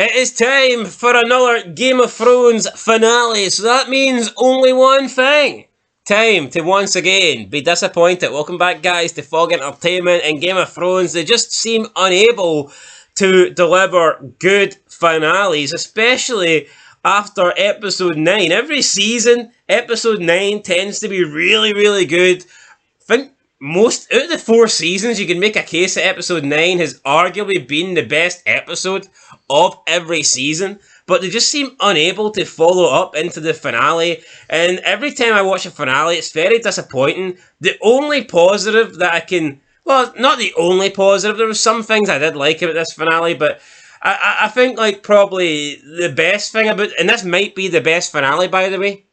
It is time for another Game of Thrones finale, so that means only one thing. Time to once again be disappointed. Welcome back, guys, to Fog Entertainment and Game of Thrones. They just seem unable to deliver good finales, especially after episode 9. Every season, episode 9 tends to be really, really good. I think most out of the 4 seasons, you can make a case that episode 9 has arguably been the best episode of every season, but they just seem unable to follow up into the finale, and every time I watch a finale, it's very disappointing. The only positive that I can, well, not the only positive, there were some things I did like about this finale, but I think like probably the best thing about, and this might be the best finale, by the way,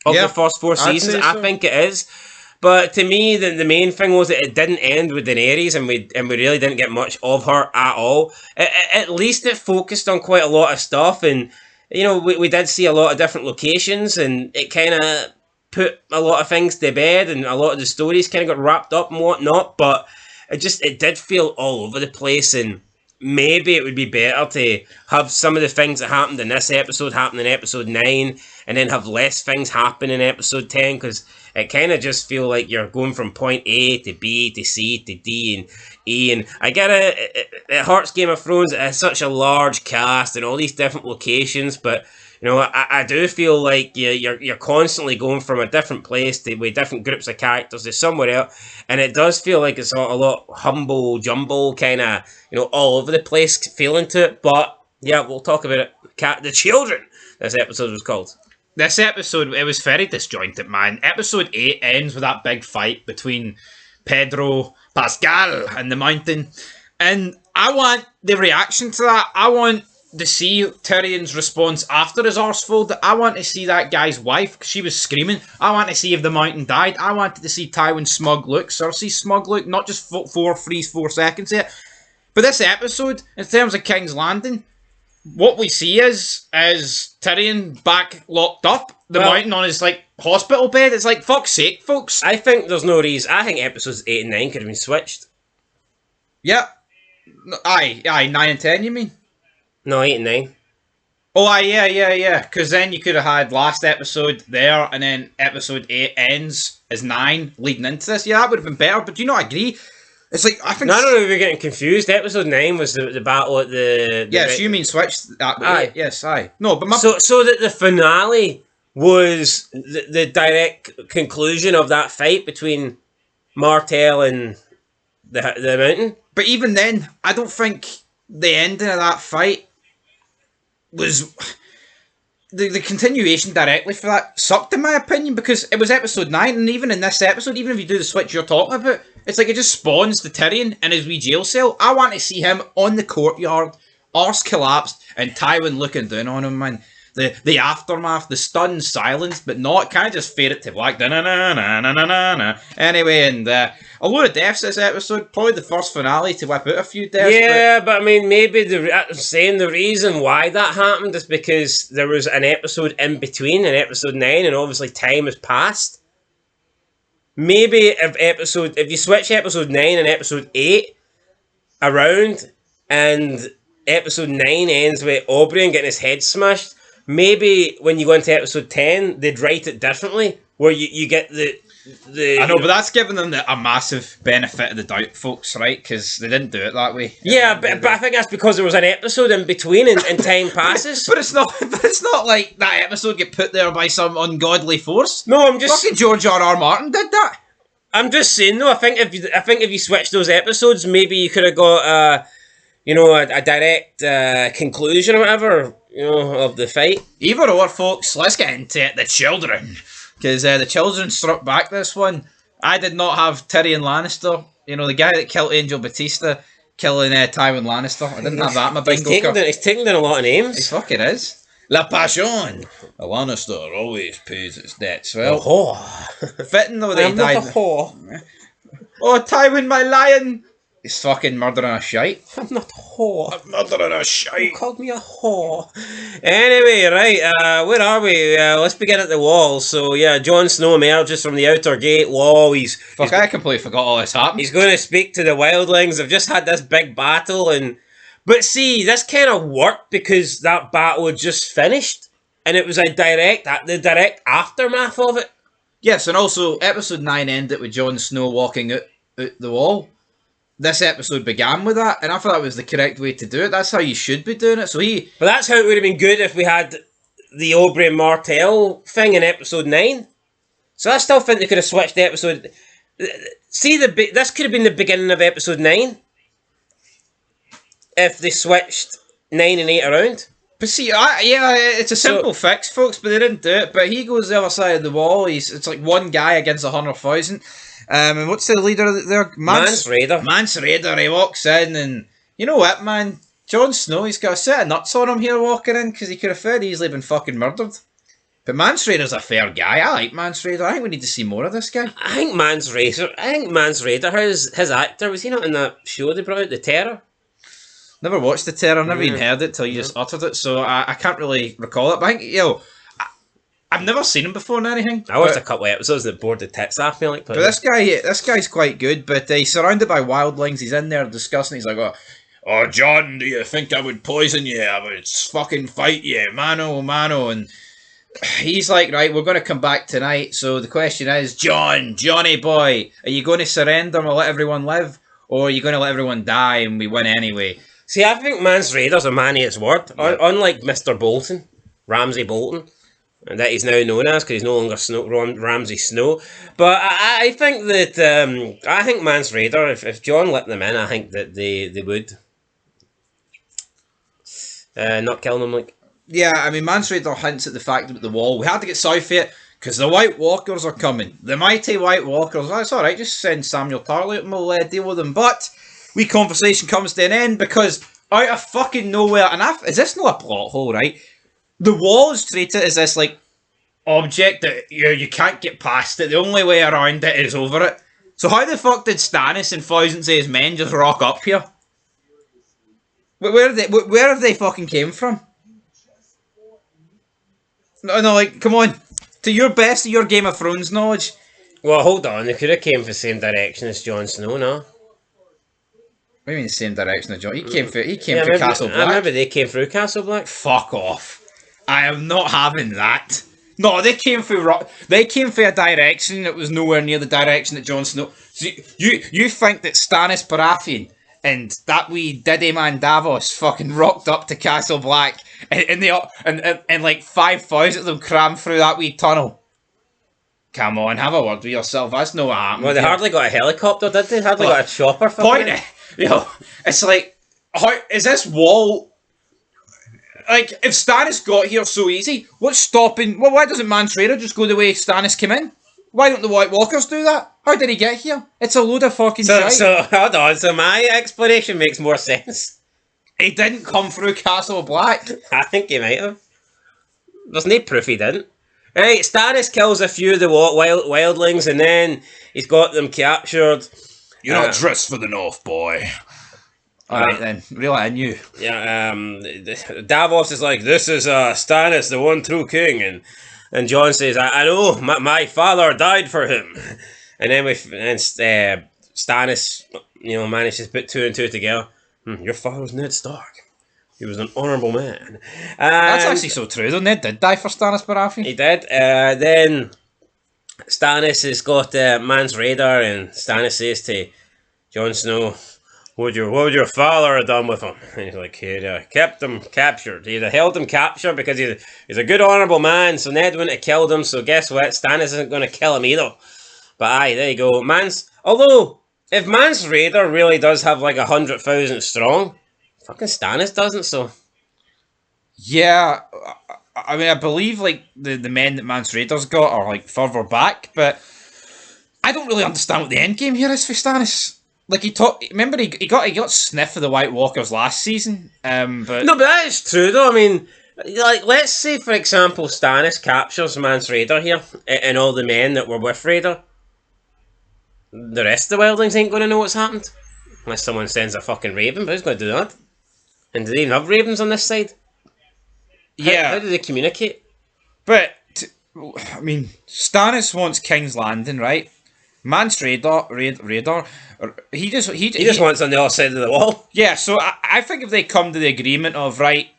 of the first 4 seasons, I think it is. But to me, the main thing was that it didn't end with Daenerys, and we really didn't get much of her at all. At least it focused on quite a lot of stuff, and you know we did see a lot of different locations, and it kind of put a lot of things to bed, and a lot of the stories kind of got wrapped up and whatnot. But it did feel all over the place, and maybe it would be better to have some of the things that happened in this episode happen in episode 9, and then have less things happen in episode 10, because it kind of just feel like you're going from point A to B to C to D and E, and I get it. It hurts Game of Thrones. It has such a large cast and all these different locations, but you know, I do feel like you're constantly going from a different place with different groups of characters to somewhere else, and it does feel like it's a lot humble jumble, kind of, you know, all over the place feeling to it. But yeah, we'll talk about it. The Children, this episode was called. This episode, it was very disjointed, man. Episode 8 ends with that big fight between Pedro Pascal and the Mountain, and I want the reaction to that. I want to see Tyrion's response after his arse folded. I want to see that guy's wife, because she was screaming. I want to see if the Mountain died. I wanted to see Tywin's smug look, Cersei's smug look, not just 4 seconds yet. But this episode, in terms of King's Landing, what we see is Tyrion back locked up, the Mountain on his like hospital bed. It's like, fuck's sake, folks. I think there's no reason. I think episodes 8 and 9 could have been switched. Yeah. Aye, 9 and 10, you mean? No, 8 and 9. Oh, aye, yeah. Because then you could have had last episode there, and then episode 8 ends as 9 leading into this. Yeah, that would have been better, but do you not agree? It's like, I think... No, we're getting confused. Episode 9 was the battle at the yes, you mean switched that way. Aye. Yes, aye. No, but So that the finale was the direct conclusion of that fight between Martell and the Mountain? But even then, I don't think the ending of that fight was... The continuation directly for that sucked, in my opinion, because it was episode 9, and even in this episode, even if you do the switch you're talking about, it's like it just spawns the Tyrion in his wee jail cell. I want to see him on the courtyard, arse collapsed, and Tywin looking down on him, man. The aftermath, the stunned silence, but not kind of just fade it to black. Anyway, and a load of deaths this episode. Probably the first finale to whip out a few deaths. Yeah, but I mean, maybe I'm saying the reason why that happened is because there was an episode in between, in episode 9, and obviously time has passed. Maybe if you switch episode 9 and episode 8 around, and episode 9 ends with Oberyn getting his head smashed, maybe when you go into episode 10, they'd write it differently, where you get the I know, but that's giving them a massive benefit of the doubt, folks, right? Because they didn't do it that way. Yeah, but I think that's because there was an episode in between and time passes. But it's not like that episode get put there by some ungodly force. No, I'm just... Fucking George R.R. Martin did that. I'm just saying, though, I think if you switch those episodes, maybe you could have got a direct conclusion or whatever, you know, of the fight. Either or, folks, let's get into it. The Children. Because the Children struck back this one. I did not have Tyrion Lannister. You know, the guy that killed Angel Batista killing Tywin Lannister. I didn't have that in my bingo card. He's taking down a lot of names. He fucking is. La Passion. A Lannister always pays its debts. Well, whore. Fitting though they died. I'm not a whore. Oh, Tywin, my lion. He's fucking murdering a shite. I'm not a whore. I'm murdering a shite. You called me a whore. Anyway, right, where are we? Let's begin at the wall. So, yeah, Jon Snow emerges from the outer gate. Whoa, I completely forgot all this happened. He's going to speak to the wildlings. They've just had this big battle, and But see, this kind of worked because that battle had just finished, and it was the direct aftermath of it. Yes, and also episode 9 ended with Jon Snow walking out the wall. This episode began with that, and I thought that was the correct way to do it. That's how you should be doing it. But that's how it would have been good if we had the Aubrey and Martell thing in episode 9. So I still think they could have switched the episode. See, this could have been the beginning of episode 9 if they switched 9 and 8 around. But see, it's a simple fix, folks, but they didn't do it. But he goes the other side of the wall. It's like one guy against 100,000. And what's the leader there? Mance Rayder. Mance Rayder, he walks in, and you know what, man? Jon Snow, he's got a set of nuts on him here walking in, because he could have very easily been fucking murdered. But Mance Rayder's a fair guy. I like Mance Rayder. I think we need to see more of this guy. I think Mance Rayder, his actor, was he not in that show they brought out, The Terror? Never watched The Terror, never even heard it till you just uttered it, so I can't really recall it. But I think, I've never seen him before in anything. I watched a couple of episodes that bored the tits off me. But this guy's quite good, but he's surrounded by wildlings. He's in there discussing. He's like, oh, John, do you think I would poison you? I would fucking fight you, mano, mano. And he's like, right, we're going to come back tonight. So the question is, Johnny boy, are you going to surrender and let everyone live? Or are you going to let everyone die and we win anyway? See, I think Mance Rayder's a man of his word. Yeah. Unlike Mr. Bolton, Ramsay Bolton, that he's now known as, because he's no longer Ramsay Snow. But I think that I think Mance Rayder, if John let them in, I think that they would not kill them. Like, yeah, I mean, Mance Rayder hints at the fact about the wall. We had to get south of it because the White Walkers are coming. The mighty White Walkers. That's all right. Just send Samuel Tarly and we'll deal with them. But conversation comes to an end because out of fucking nowhere, and is this not a plot hole, right? The wall is treated as this, like, object that you can't get past it. The only way around it is over it. So how the fuck did Stannis and thousands of his men just rock up here? Where have they fucking came from? No, like, come on. To your best of your Game of Thrones knowledge. Well, hold on. They could have came from the same direction as Jon Snow, no? What do you mean the same direction as Jon? He came through Castle Black. I remember they came through Castle Black. Fuck off. I am not having that. No, they came through a direction that was nowhere near the direction that Jon Snow... So you think that Stannis Baratheon and that wee Diddy man Davos fucking rocked up to Castle Black and like 5,000 of them crammed through that wee tunnel? Come on, have a word with yourself. That's no what happened. Well, they hardly got a helicopter, did they? Hardly got a chopper for it. It's like, how is this wall... Like, if Stannis got here so easy, what's stopping... Well, why doesn't Mance Rayder just go the way Stannis came in? Why don't the White Walkers do that? How did he get here? It's a load of fucking shit. So, hold on. So my explanation makes more sense. He didn't come through Castle Black. I think he might have. There's no proof he didn't. Right, Stannis kills a few of the wildlings, and then he's got them captured. You're not dressed for the North, boy. Alright then, reel it in you. Yeah, Davos is like, this is Stannis, the one true king, and Jon says, I know, my father died for him. And then Stannis, manages to put two and two together. Your father was Ned Stark. He was an honourable man. That's actually so true, though. Ned did die for Stannis Baratheon. He did. Then Stannis has got Mance Rayder, and Stannis says to Jon Snow, what would your father have done with him? And he's like, he'd kept him captured. He'd have held him captured because he's a good honourable man, so Ned wouldn't have killed him, so guess what? Stannis isn't going to kill him either. But aye, there you go. Although, if Mance Rayder really does have like 100,000 strong, fucking Stannis doesn't, so... Yeah, I mean, I believe like the men that Mance Rayder's got are like further back, but I don't really understand what the end game here is for Stannis. Like he got sniff of the White Walkers last season, but no, but that is true though. I mean, like let's say for example, Stannis captures Mance Rayder here and all the men that were with Rayder. The rest of the wildlings ain't going to know what's happened unless someone sends a fucking raven. But who's going to do that? And do they even have ravens on this side? Yeah. How do they communicate? But I mean, Stannis wants King's Landing, right? Mance Radar. He He just wants on the other side of the wall. Yeah, so I think if they come to the agreement of, right,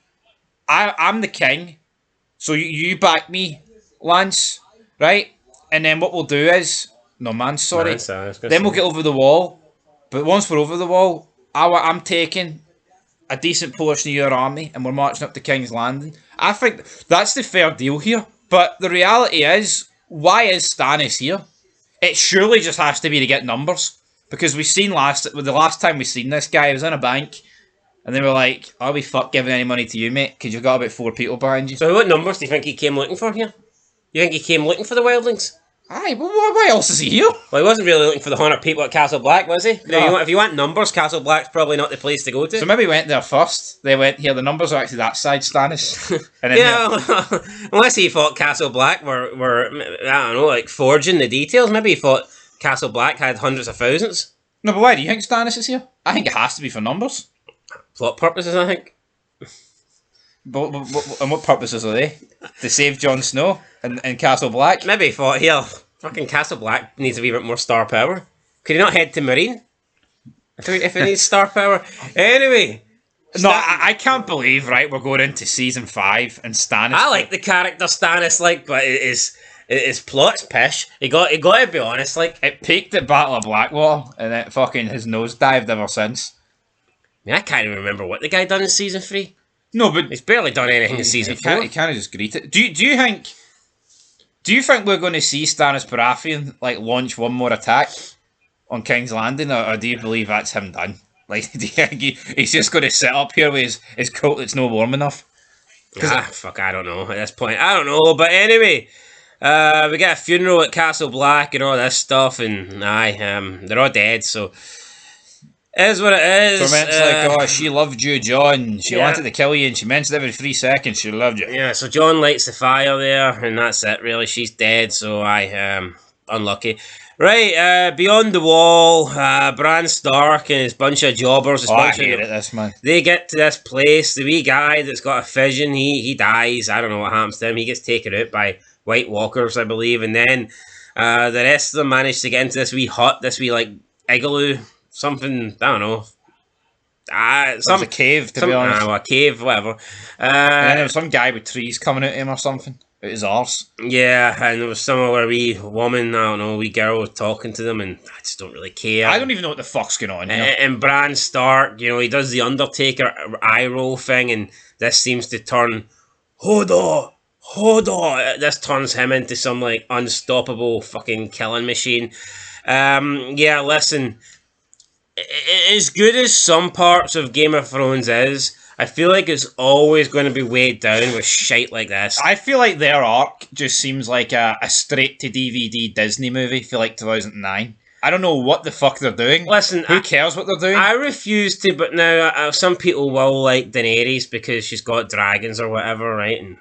I'm the king, so you back me, Lance, right? And then what we'll do is... No, Mance, sorry. Mance, I was gonna Then say. we'll get over the wall. But once we're over the wall, I'm taking a decent portion of your army and we're marching up to King's Landing. I think that's the fair deal here. But the reality is, why is Stannis here? It surely just has to be to get numbers. Because we've seen the last time we seen this guy, he was in a bank, and they were like, "Are we fuck giving any money to you, mate? Because you've got about 4 people behind you." So what numbers do you think he came looking for here? You think he came looking for the wildlings? Aye, well, why else is he here? Well, he wasn't really looking for the 100 people at Castle Black, was he? No. If you want numbers, Castle Black's probably not the place to go to. So maybe he went there first. They went, here, the numbers are actually that side, Stannis. And then Yeah, unless he thought Castle Black were, I don't know, like forging the details. Maybe he thought Castle Black had hundreds of thousands. No, but why do you think Stannis is here? I think it has to be for numbers. Plot purposes, I think. But and what purposes are they? To save Jon Snow and Castle Black? Maybe he thought, here, fucking Castle Black needs a wee bit more star power. Could he not head to Marine? If he needs star power. Anyway. No, I can't believe, right, we're going into season 5 and Stannis... I like the character Stannis, like, but his plot's pish. You got to be honest, like... It peaked at Battle of Blackwater and it fucking has nosedived ever since. I mean, I can't even remember what the guy done in season 3. No, but... He's barely done anything in season 4. He can't just greet it. Do you think we're going to see Stannis Baratheon like launch one more attack on King's Landing, or do you believe that's him done? Like, do you think he's just going to sit up here with his coat that's not warm enough? Fuck, I don't know at this point. I don't know, but anyway, we got a funeral at Castle Black and all this stuff, and they're all dead, so it is what it is. Torment's like, oh, she loved you, Jon. She wanted to kill you, and she mentioned every 3 seconds she loved you. Yeah, so Jon lights the fire there, and that's it, really. She's dead, so unlucky. Right, beyond the wall, Bran Stark and his bunch of jobbers. I hate this, man. They get to this place. The wee guy that's got a vision, he dies. I don't know what happens to him. He gets taken out by White Walkers, I believe. And then the rest of them manage to get into this wee hut, this wee, like, igloo, something, I don't know. It's a cave, to be honest. A cave, whatever. And then there was some guy with trees coming out of him or something. Out his arse. Yeah, and there was some other wee woman, I don't know, wee girl was talking to them, and I just don't really care. I don't even know what the fuck's going on here. And Bran Stark, he does the Undertaker eye roll thing, and this seems to turn, Hodor! This turns him into some, like, unstoppable fucking killing machine. Yeah, listen, as good as some parts of Game of Thrones is, I feel like it's always going to be weighed down with shite like this. I feel like their arc just seems like a straight-to-DVD Disney movie for like 2009. I don't know what the fuck they're doing. Listen, who cares what they're doing? I refuse to, but now some people will like Daenerys because she's got dragons or whatever, right? And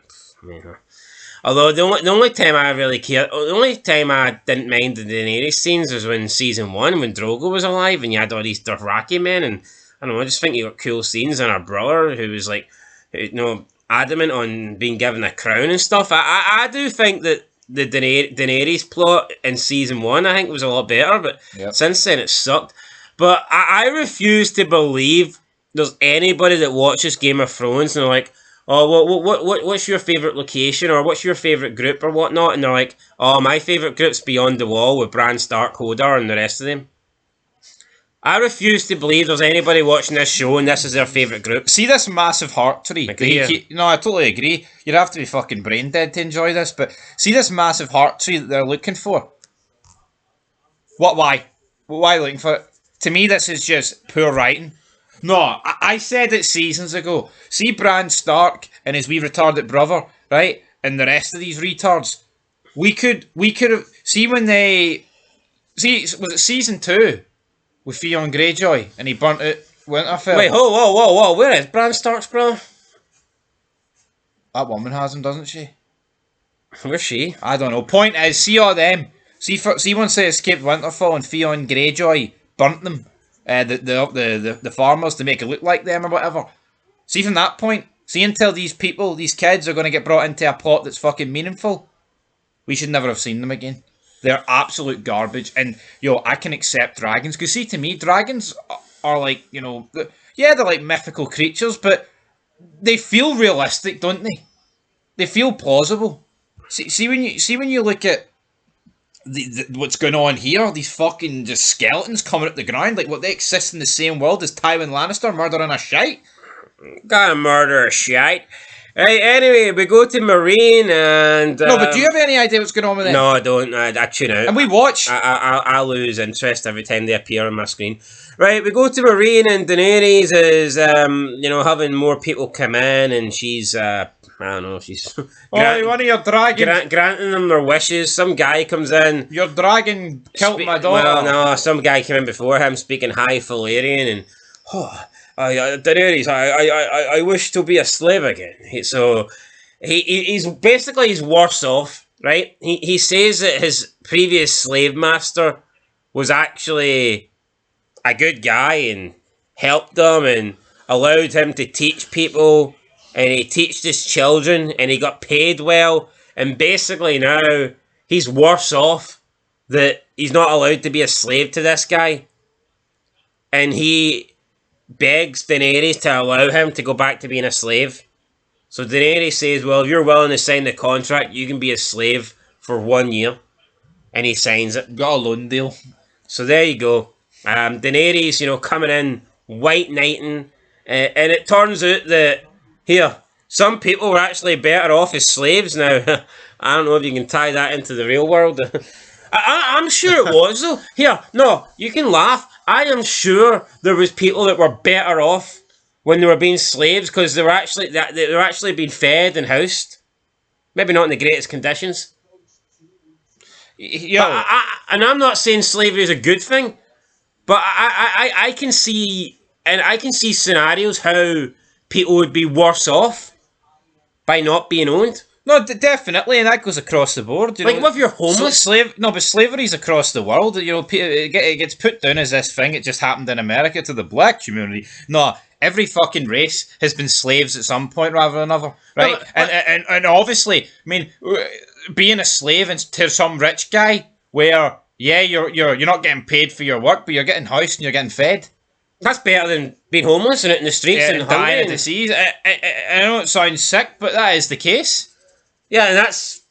although the only time I really cared, the only time I didn't mind the Daenerys scenes was when season 1, when Drogo was alive and you had all these Dothraki men, and I don't know, I just think you got cool scenes, and her brother who was like, adamant on being given a crown and stuff. I do think that the Daenerys plot in season 1, I think, was a lot better, but since then it sucked. But I refuse to believe there's anybody that watches Game of Thrones and they're like, oh, what's your favourite location, or what's your favourite group or whatnot, and they're like, oh, my favourite group's Beyond the Wall with Bran Stark, Hodor, and the rest of them. I refuse to believe there's anybody watching this show and this is their favourite group. See this massive heart tree? No, I totally agree. You'd have to be fucking brain dead to enjoy this, but see this massive heart tree that they're looking for? Why? Why looking for it? To me, this is just poor writing. No, I said it seasons ago. See Bran Stark and his wee retarded brother, right? And the rest of these retards. We could have... See when they... See, was it season 2? With Theon Greyjoy, and he burnt out Winterfell. Wait, whoa, where is Bran Stark's brother? That woman has him, doesn't she? Where's she? I don't know. Point is, see all them. See once they escaped Winterfell and Theon Greyjoy burnt them, the farmers, to make it look like them or whatever. See from that point, see until these people, these kids, are going to get brought into a plot that's fucking meaningful, we should never have seen them again. They're absolute garbage. And, I can accept dragons. Because, see, to me, dragons are like, they're like mythical creatures, but they feel realistic, don't they? They feel plausible. See when you look at what's going on here, these fucking just skeletons coming up the ground, like what they exist in the same world as Tywin Lannister murdering a shite. Gotta murder a shite. Right, anyway, we go to Marine and... no, but do you have any idea what's going on with them? No, I don't. I tune out. And we watch. I lose interest every time they appear on my screen. Right, we go to Marine and Daenerys is, having more people come in and she's, I don't know, she's... one of your dragons. Granting them their wishes. Some guy comes in... Your dragon killed my daughter. Well, no, some guy came in before him speaking high Valyrian and... Daenerys, I wish to be a slave again. So he's basically he's worse off, right? He says that his previous slave master was actually a good guy and helped him and allowed him to teach people, and he taught his children and he got paid well, and basically now he's worse off that he's not allowed to be a slave to this guy, and he begs Daenerys to allow him to go back to being a slave. So Daenerys says, well, if you're willing to sign the contract, you can be a slave for 1 year. And he signs it. Got a loan deal. So there you go. Daenerys, coming in, white knighting. And it turns out that, some people were actually better off as slaves now. I don't know if you can tie that into the real world. I'm sure it was, though. No, you can laugh. I am sure there was people that were better off when they were being slaves because they were actually being fed and housed. Maybe not in the greatest conditions. And I'm not saying slavery is a good thing, but I can see scenarios how people would be worse off by not being owned. No, definitely, and that goes across the board. What if you're homeless? But slavery's across the world. It gets put down as this thing. It just happened in America to the black community. No, every fucking race has been slaves at some point rather than another, right? No, and obviously, being a slave to some rich guy, where you're not getting paid for your work, but you're getting housed and you're getting fed. That's better than being homeless and out in the streets and dying of disease. I know it sounds sick, but that is the case. Yeah, and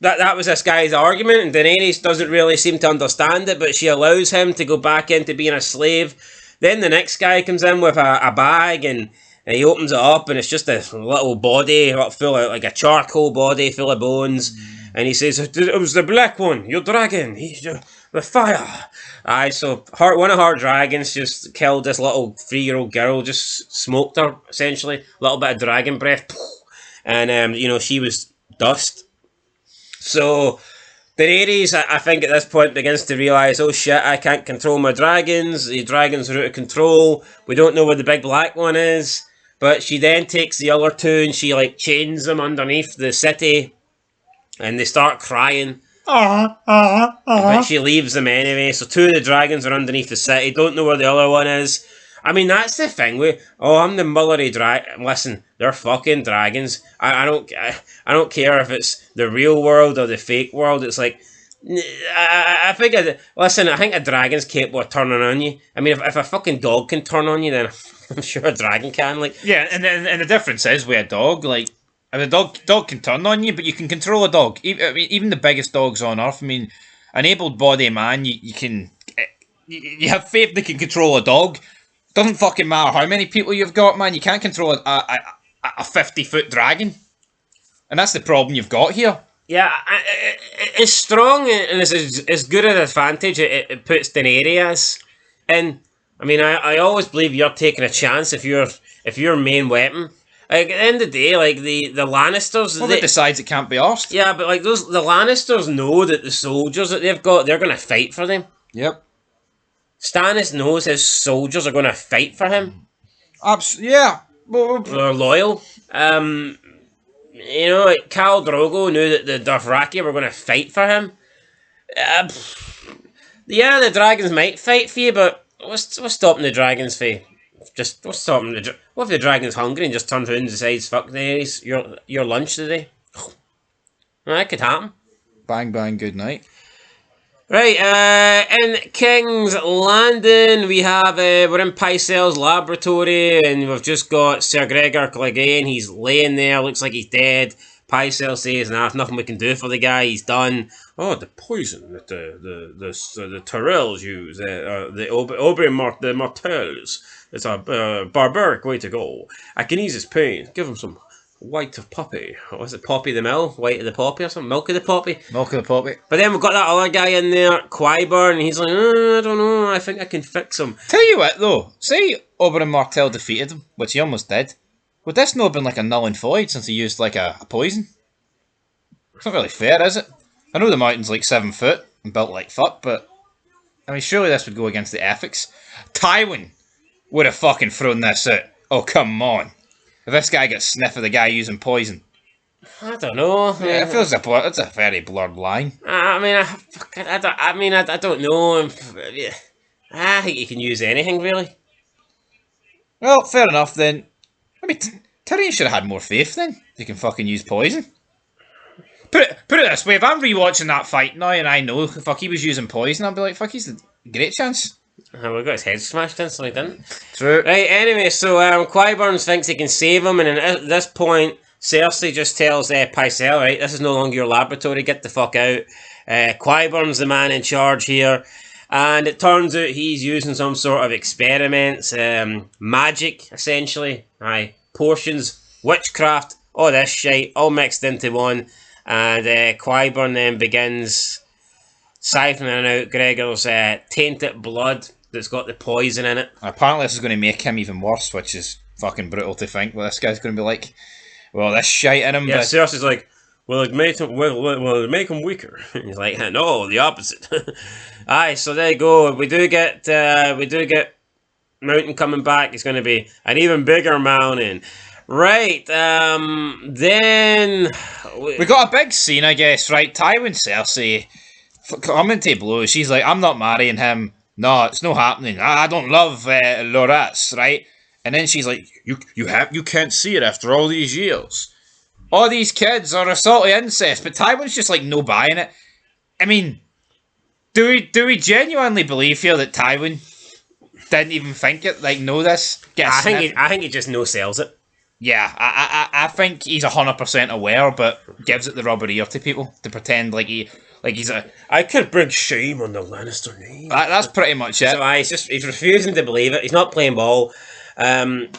that was this guy's argument, and Daenerys doesn't really seem to understand it, but she allows him to go back into being a slave. Then the next guy comes in with a bag, and he opens it up, and it's just a little body full of, like a charcoal body full of bones, and he says, it was the black one, your dragon, he's the fire. So one of her dragons just killed this little 3-year-old girl, just smoked her, essentially, a little bit of dragon breath, and, she was dust. So Daenerys, I think at this point begins to realise, oh shit, I can't control my dragons, the dragons are out of control, we don't know where the big black one is, but she then takes the other two and she chains them underneath the city, and they start crying, but she leaves them anyway, so 2 of the dragons are underneath the city, don't know where the other one is. That's the thing I'm the Mullery dragon. Listen, they're fucking dragons. I don't care if it's the real world or the fake world. It's like, I think a dragon's capable of turning on you. If a fucking dog can turn on you, then I'm sure a dragon can. Yeah, and the difference is with a dog, a dog can turn on you, but you can control a dog. Even the biggest dogs on earth. An able-bodied man, you have faith they can control a dog. Doesn't fucking matter how many people you've got, man. You can't control a 50-foot dragon. And that's the problem you've got here. Yeah, it's strong and it's as good an advantage it puts Daenerys. And, I always believe you're taking a chance if your main weapon. At the end of the day, the Lannisters... Well, they decides it can't be arsed. Yeah, but the Lannisters know that the soldiers that they've got, they're going to fight for them. Yep. Stannis knows his soldiers are going to fight for him. Yeah. They're loyal. Khal Drogo knew that the Dothraki were going to fight for him. The dragons might fight for you, but what's stopping the dragons for? What's stopping what if the dragon's hungry and just turns around and decides, fuck Daenerys, your lunch today? That could happen. Bang, bang, good night. Right, in King's Landing, we have, we're in Pycelle's laboratory, and we've just got Sir Gregor Clegane. He's laying there, looks like he's dead. Pycelle says, nah, there's nothing we can do for the guy, he's done. Oh, the poison that the Tyrells use, the the Martells. It's a barbaric way to go. I can ease his pain. Give him some white of poppy. What was it, Poppy the Mill? White of the poppy or something? Milk of the poppy? Milk of the poppy. But then we've got that other guy in there, Qyburn, and he's like, I don't know, I think I can fix him. Tell you what, though. Say Oberyn Martell defeated him, which he almost did. Would this not have been like a null and void since he used like a poison? It's not really fair, is it? I know the mountain's like 7 foot and built like fuck, but I mean, surely this would go against the ethics. Tywin would have fucking thrown this out. Oh, come on. If this guy gets sniff of the guy using poison. I don't know. Yeah, it feels it's a very blurred line. I don't know. I think you can use anything, really. Well, fair enough then. I mean, Tyrion should have had more faith then. He can fucking use poison. Put it this way, if I'm rewatching that fight now and I know fuck he was using poison, I'll be like, fuck, he's a great chance. We got his head smashed in, so he didn't. True. Right, anyway, so Qyburn thinks he can save him, and at this point, Cersei just tells Pycelle, right, this is no longer your laboratory, get the fuck out. Qyburn's the man in charge here, and it turns out he's using some sort of experiments, magic, essentially, potions, witchcraft, all this shit, all mixed into one, and Qyburn then begins siphoning out Gregor's tainted blood that's got the poison in it. Apparently this is going to make him even worse, which is fucking brutal to think. Well, this guy's going to be like, well, this shite in him. Yeah, Cersei's like, will it make him weaker? And he's like, no, the opposite. Aye, so there you go. We do get Mountain coming back. It's going to be an even bigger mountain. Right, then we got a big scene, I guess. Right, Tywin Cersei coming to blows. She's like, I'm not marrying him. No, it's not happening. I don't love Loras, right? And then she's like, you can't see it after all these years. All these kids are assault of incest, but Tywin's just like no buying it. I mean, do we genuinely believe here that Tywin didn't even think it, like know this? I think he just no sells it. Yeah, I think he's 100% aware, but gives it the rubber ear to people to pretend like he's a. I could bring shame on the Lannister name. That's pretty much it. So he's refusing to believe it. He's not playing ball. Then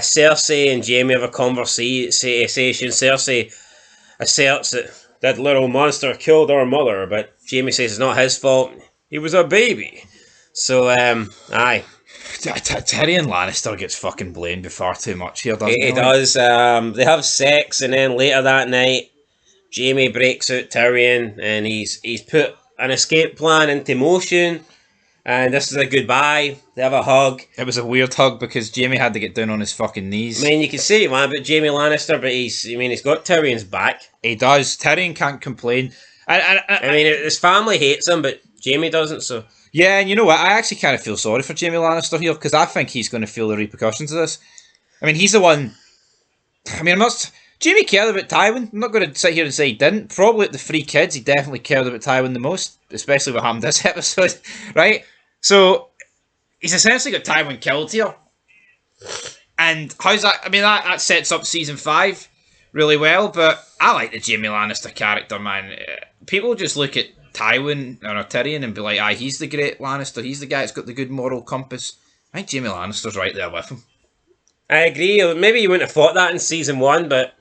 Cersei and Jaime have a conversation. Cersei asserts that little monster killed our mother, but Jaime says it's not his fault. He was a baby. So aye. Tyrion Lannister gets fucking blamed far too much here, doesn't he? He does. They have sex, and then later that night, Jaime breaks out Tyrion, and he's put an escape plan into motion. And this is a goodbye. They have a hug. It was a weird hug because Jaime had to get down on his fucking knees. I mean, you can say what about Jaime Lannister, but he's got Tyrion's back. He does. Tyrion can't complain. I mean, his family hates him, but Jaime doesn't. So. Yeah, and you know what? I actually kind of feel sorry for Jaime Lannister here because I think he's going to feel the repercussions of this. I mean, he's the one. I mean, Jaime cared about Tywin. I'm not going to sit here and say he didn't. Probably at the 3 kids, he definitely cared about Tywin the most, especially what happened this episode, right? So he's essentially got Tywin killed here. And how's that? I mean, that sets up season 5 really well, but I like the Jaime Lannister character, man. People just look at Tywin or Tyrion and be like, aye, he's the great Lannister, he's the guy that's got the good moral compass. I think Jaime Lannister's right there with him. I agree. Maybe you wouldn't have thought that in season 1, but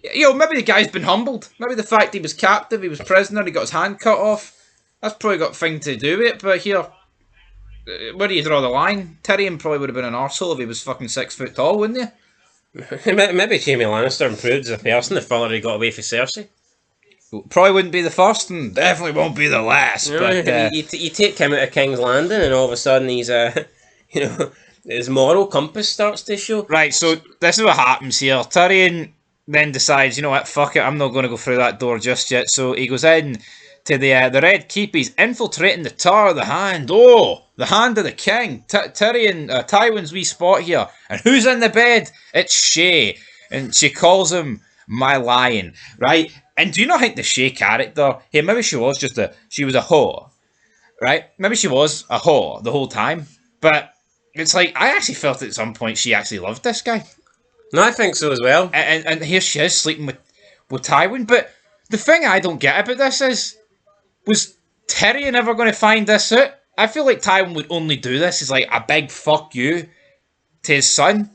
maybe the guy's been humbled. Maybe the fact he was captive, he was prisoner, he got his hand cut off, that's probably got a thing to do with it. But here, where do you draw the line? Tyrion probably would have been an arsehole if he was fucking 6 foot tall, wouldn't he? Maybe Jaime Lannister improved as a person the further he got away from Cersei. Probably wouldn't be the first and definitely won't be the last. But you take him out of King's Landing and all of a sudden he's his moral compass starts to show. Right, so this is what happens here. Tyrion then decides, you know what, fuck it, I'm not going to go through that door just yet. So he goes in to the Red Keep. He's infiltrating the Tower of the Hand. Oh, the Hand of the King. Tywin's wee spot here. And who's in the bed? It's Shae. And she calls him my lion, right? And do you not think the Shay character, hey, maybe she was she was a whore, right? Maybe she was a whore the whole time, but it's like, I actually felt at some point she actually loved this guy. No, I think so as well. And here she is sleeping with Tywin, but the thing I don't get about this is, was Tyrion ever going to find this out? I feel like Tywin would only do this as like a big fuck you to his son,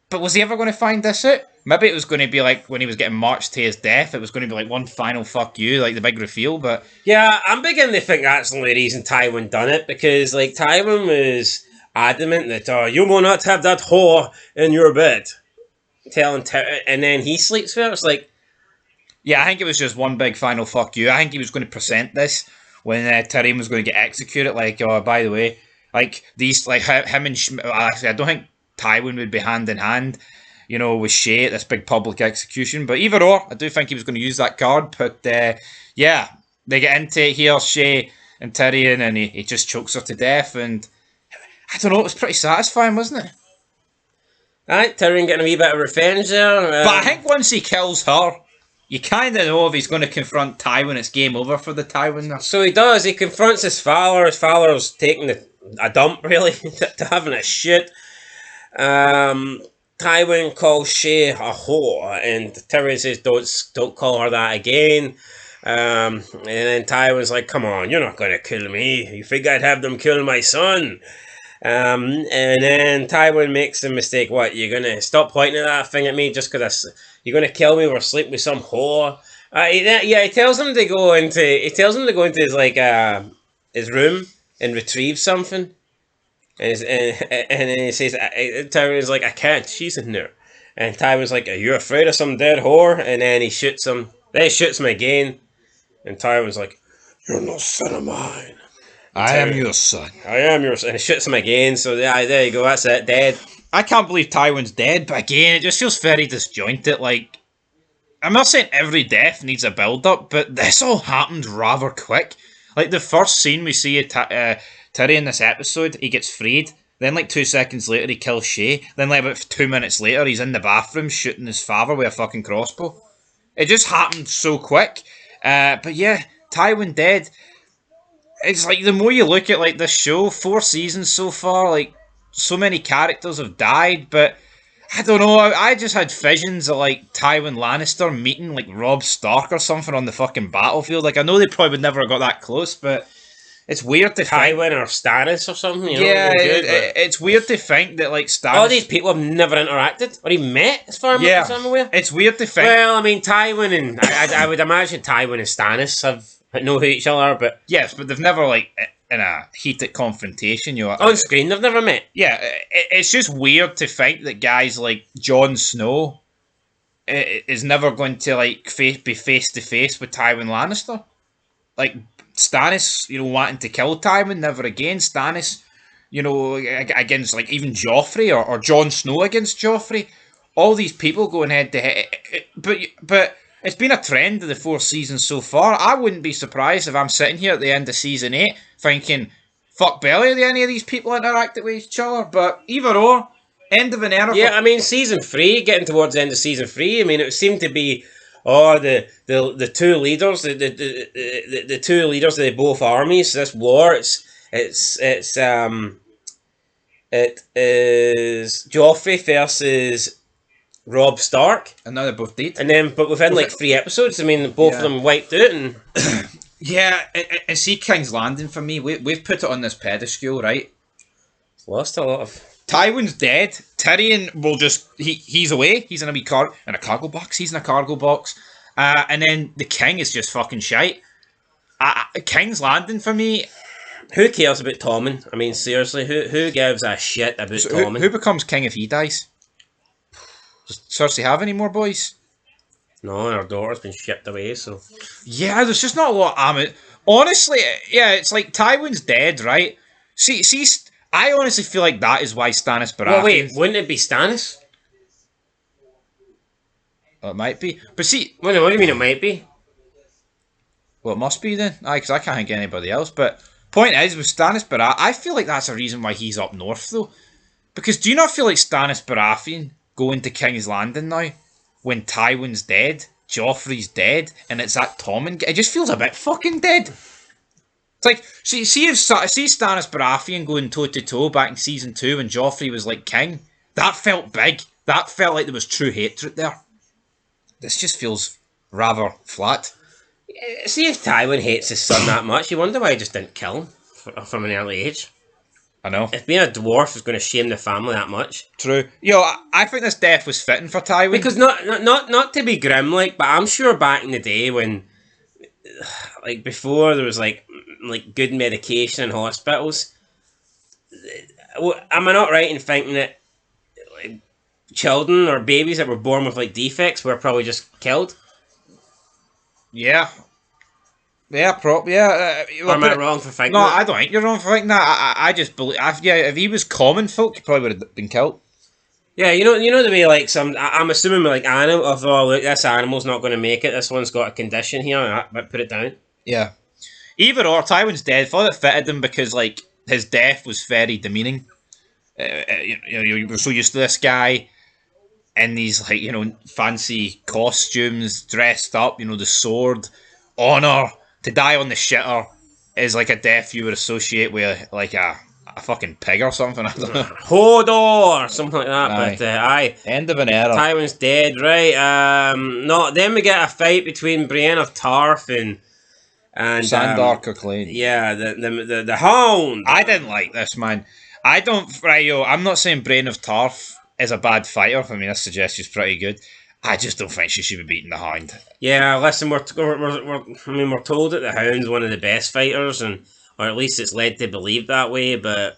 but was he ever going to find this out? Maybe it was going to be like when he was getting marched to his death, it was going to be like one final fuck you, like the big reveal, but... Yeah, I'm beginning to think that's the only reason Tywin done it, because like Tywin was adamant that you will not have that whore in your bed. And then he sleeps with her. It's like... Yeah, I think it was just one big final fuck you. I think he was going to present this when Tyrion was going to get executed, like, oh, by the way, like, these, like, him and... Actually, I don't think Tywin would be hand in hand, you know, with Shay at this big public execution. But either or, I do think he was going to use that card. But, yeah, they get into it here, Shay and Tyrion, and he just chokes her to death. And I don't know, it was pretty satisfying, wasn't it? Aye, Tyrion getting a wee bit of revenge there. But I think once he kills her, you kind of know if he's going to confront Tywin, it's game over for the Tywin. So he does. He confronts his father. His father's taking a dump, really, to having a shit. Tywin calls Shay a whore, and Tyrion says, don't call her that again. And then Tywin's like, come on, you're not going to kill me. You think I'd have them kill my son? And then Tywin makes the mistake, what, you're going to stop pointing at that thing at me just because you're going to kill me or sleep with some whore? He tells him to go into his, like, his room and retrieve something. And then he says, Tywin's like, I can't, she's in there. And Tywin's like, are you afraid of some dead whore? And then he shoots him. Then he shoots him again. And Tywin's like, you're no son of mine. I am your son. I am your son. And he shoots him again. So yeah, there you go. That's it. Dead. I can't believe Tywin's dead. But again, it just feels very disjointed. Like, I'm not saying every death needs a build-up, but this all happened rather quick. Like, the first scene we see Tyrion this episode, he gets freed. Then, like, 2 seconds later, he kills Shay. Then, like, about 2 minutes later, he's in the bathroom shooting his father with a fucking crossbow. It just happened so quick. But yeah, Tywin dead. It's like, the more you look at, like, this show, 4 seasons so far, like, so many characters have died, but I don't know, I just had visions of, like, Tywin Lannister meeting, like, Robb Stark or something on the fucking battlefield. Like, I know they probably would never have got that close, but it's weird to Tywin or Stannis or something, you know? Yeah, it's weird to think that, like, Stannis... All these people have never interacted or even met, as far as I'm aware. It's weird to think... Well, I mean, Tywin and... I would imagine Tywin and Stannis know who each other, but... Yes, but they've never, like, in a heated confrontation, you know... On screen, they've never met. Yeah, it's just weird to think that guys like Jon Snow is never going to, like, be face-to-face with Tywin Lannister. Like, Stannis, you know, wanting to kill Tywin, never again. Stannis, you know, against, like, even Joffrey, or Jon Snow against Joffrey. All these people going head-to-head. But it's been a trend of the 4 seasons so far. I wouldn't be surprised if I'm sitting here at the end of season 8 thinking, fuck belly, do any of these people interacted with each other? But either or, end of an era. Yeah, I mean, season 3, getting towards the end of season 3, I mean, it seemed to be, the two leaders, the two leaders of the both armies, this war, it is Joffrey versus Robb Stark. And now they're both dead. And then, but within like 3 episodes, I mean, both of them wiped out. And yeah, and see King's Landing for me, we've put it on this pedestal, right? Lost a lot of... Tywin's dead. Tyrion will just... He's away. He's in a wee in a cargo box. He's in a cargo box. And then the king is just fucking shite. King's Landing for me... Who cares about Tommen? I mean, seriously, who gives a shit about Tommen? Who becomes king if he dies? Does Cersei have any more boys? No, her daughter's been shipped away, so... Yeah, there's just not a lot... honestly, yeah, it's like Tywin's dead, right? See, I honestly feel like that is why Stannis Baratheon... Well, wait, wouldn't it be Stannis? Well, it might be. But see... What do you mean it might be? Well, it must be then. Because I can't think of anybody else. But point is, with Stannis Baratheon, I feel like that's a reason why he's up north, though. Because do you not feel like Stannis Baratheon going to King's Landing now, when Tywin's dead, Joffrey's dead, and it's that Tommen. It just feels a bit fucking dead. It's like, see Stannis Baratheon going toe to toe back in season 2 when Joffrey was like king. That felt big. That felt like there was true hatred there. This just feels rather flat. See if Tywin hates his son that much, you wonder why he just didn't kill him from an early age. I know. If being a dwarf is going to shame the family that much. True. I think this death was fitting for Tywin. Because not to be grim, like, but I'm sure back in the day when, like, before there was, like good medication in hospitals, am I not right in thinking that, like, children or babies that were born with, like, defects were probably just killed? Yeah. Yeah, or am I wrong for thinking No, that? I don't think you're wrong for thinking that. I just believe... if he was common folk, he probably would have been killed. Yeah, you know the way, like, I'm assuming, like, look, this animal's not going to make it, this one's got a condition here, but put it down. Yeah. Either or, Tywin's dead. I thought it fitted him because, like, his death was very demeaning. You were so used to this guy in these, like, fancy costumes, dressed up, the sword, honour. To die on the shitter is like a death you would associate with, like, a fucking pig or something. I don't know. Hodor! Something like that, Aye. but aye. End of an era. Tywin's dead, right? No, then we get a fight between Brienne of Tarth and Sandor Clegane. Yeah, the Hound. I didn't like this, man. I'm not saying Brienne of Tarth is a bad fighter. I mean, I suggest she's pretty good. I just don't think she should be beating the Hound. Yeah, listen, we're told that the Hound's one of the best fighters, or at least it's led to believe that way, but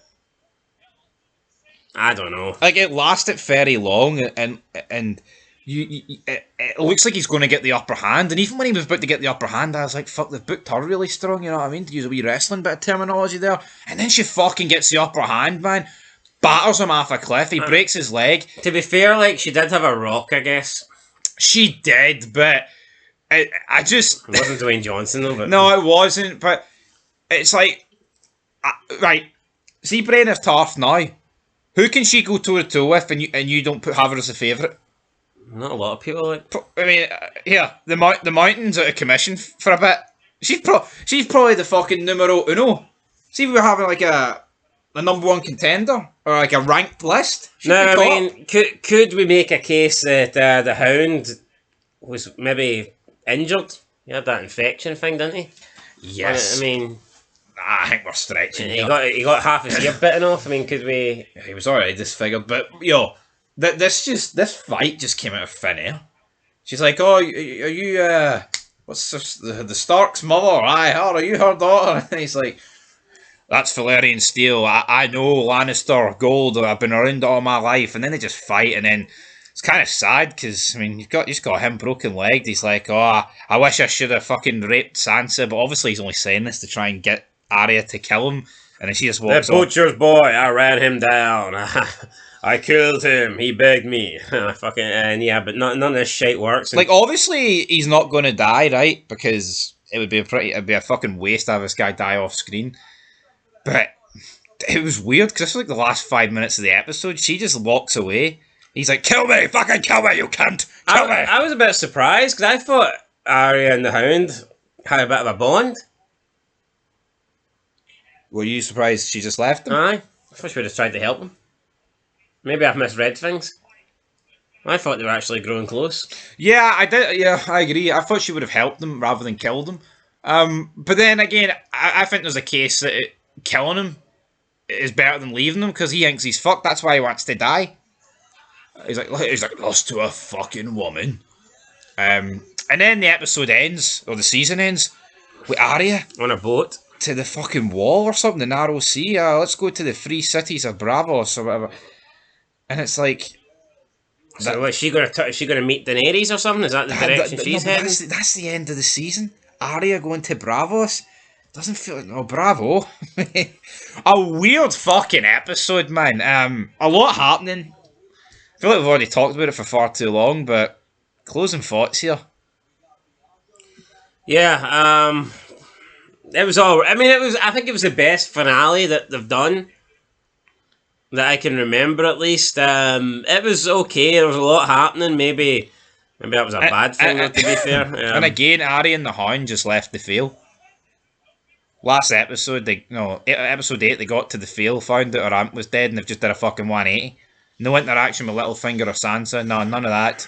I don't know. Like, it lasted very long, and it looks like he's going to get the upper hand, and even when he was about to get the upper hand, I was like, fuck, they've booked her really strong, you know what I mean, to use a wee wrestling bit of terminology there, and then she fucking gets the upper hand, man, batters him off a cliff, he breaks his leg. To be fair, like, she did have a rock, I guess. She did, but I just... It wasn't Dwayne Johnson, though, but... No, it wasn't, but it's like... right, see Brienne of Tarth now, who can she go toe-to-toe with and you don't have her as a favourite? Not a lot of people, like... I mean, the Mountain's out of commission for a bit. She's probably the fucking numero uno. See if we were having, like, a number one contender, or like a ranked list. No, I mean, could we make a case that the Hound was maybe injured? He had that infection thing, didn't he? Yes. I mean, I think we're stretching. He got half his ear bitten off. I mean, could we? He was already disfigured, but this fight just came out of thin air. She's like, "Oh, are you what's this, the Stark's mother? Aye, are you her daughter?" And he's like, "That's Valyrian steel. I know Lannister gold. I've been around all my life." And then they just fight, and then it's kind of sad because, I mean, you've just got him broken legged. He's like, "Oh, I wish I should have fucking raped Sansa," but obviously he's only saying this to try and get Arya to kill him. And then she just walks The butcher's boy. I ran him down. I killed him. He begged me. Fucking but none of this shit works. Like, obviously he's not going to die, right? Because it'd be a fucking waste to have this guy die off screen. But it was weird because this was like the last 5 minutes of the episode. She just walks away. He's like, "Kill me! Fucking kill me, you cunt! Kill me!" I was a bit surprised because I thought Arya and the Hound had a bit of a bond. Were you surprised she just left him? Aye. I thought she would have tried to help him. Maybe I've misread things. I thought they were actually growing close. Yeah, I did. Yeah, I agree. I thought she would have helped him rather than killed him. But then again, I think there's a case that killing him is better than leaving him because he thinks he's fucked. That's why he wants to die. He's like lost to a fucking woman. And then the episode ends, or the season ends, with Arya On a boat. to the fucking wall or something, the narrow sea. Let's go to the free cities of Bravos or whatever. And it's like, So what, is she going to meet Daenerys or something? Is that the direction she's heading? that's the end of the season. Arya going to Bravos. Doesn't feel like, no, bravo. A weird fucking episode, man. A lot happening. I feel like we've already talked about it for far too long, but closing thoughts here. Yeah, it was all. I mean, I think it was the best finale that they've done that I can remember, at least. It was okay. There was a lot happening. Maybe Maybe that was a bad thing, though, to be fair. And again, Arya and the Hound just left the field. Last episode, episode 8, they got to the field, found out her aunt was dead, and they've just did a fucking 180. No interaction with Littlefinger or Sansa, none of that.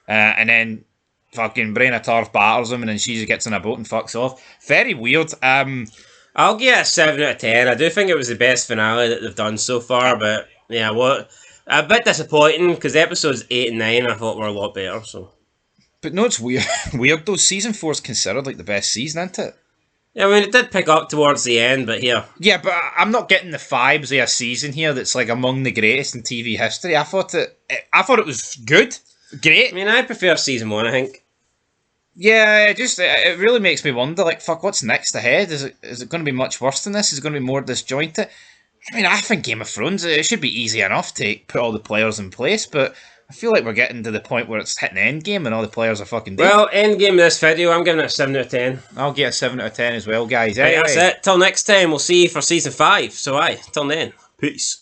And then fucking Brienne and Podrick batters him, and then she gets in a boat and fucks off. Very weird. I'll give it a 7 out of 10. I do think it was the best finale that they've done so far, but yeah, a bit disappointing because episodes 8 and 9 I thought were a lot better. So, but no, it's weird. Weird though. Season 4 is considered like the best season, isn't it? Yeah, I mean it did pick up towards the end, but here. Yeah, but I'm not getting the vibes of a season here that's like among the greatest in TV history. I thought it was good, great. I mean, I prefer season 1. I think. Yeah, it really makes me wonder. Like, fuck, what's next ahead? Is it going to be much worse than this? Is it going to be more disjointed? I mean, I think Game of Thrones, it should be easy enough to put all the players in place, but I feel like we're getting to the point where it's hitting endgame and all the players are fucking dead. Well, endgame of this video, I'm giving it a 7 out of 10. I'll get a 7 out of 10 as well, guys. Right, that's it. Till next time, we'll see you for season 5. So, till then, peace.